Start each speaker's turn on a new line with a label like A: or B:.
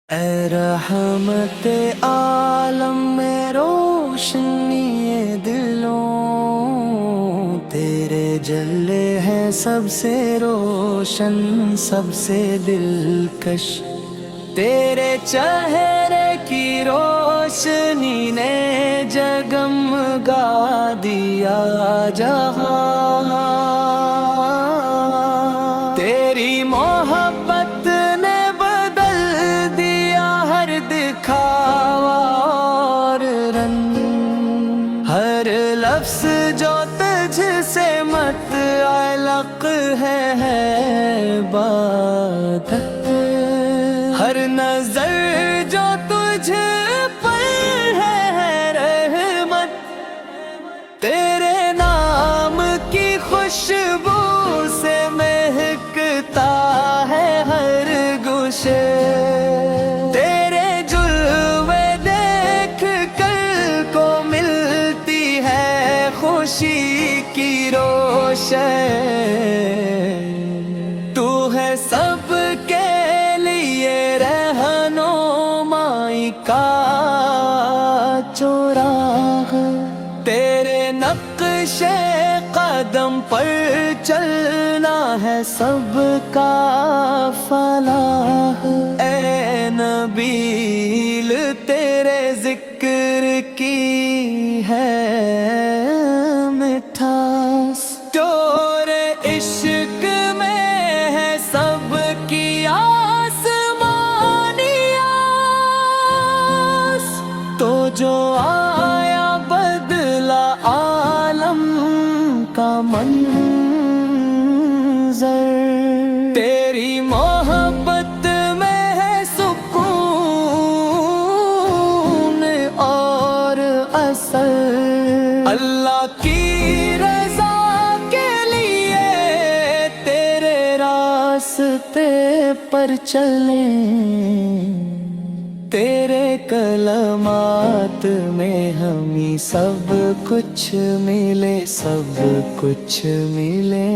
A: اے رحمت عالم میں روشنی دلوں، تیرے جلے ہیں سب سے روشن، سب سے دلکش، تیرے چہرے کی روشنی نے جگمگا دیا جہاں، تیری محبت نے بدل دیا ہر دکھاوا اور رنگ، ہر لفظ جو تجھ سے متعلق ہے عبادت، ہر نظر جو تجھ پر ہے رحمت، تیرے نام کی خوشبو سے مہکتا ہے ہر گوشے، تیرے جلوے دیکھ کر کو ملتی ہے خوشی کی روشن، تو ہے سب کے لیے رہنمائی کا چوراغ، تیرے نقش قدم پر چلنا ہے سب کا فلاح، اے نبیل تیرے ذکر کی ہے مٹھاس، ٹور عشق میں ہے سب کی آسمانی آس، تو جو آیا بدلا عالم کا منظر، تیری محبت میں ہے سکون اور اثر، اللہ کی رضا کے لیے تیرے راستے پر چلیں، تیرے کلمات میں ہمیں سب کچھ ملے، سب کچھ ملے۔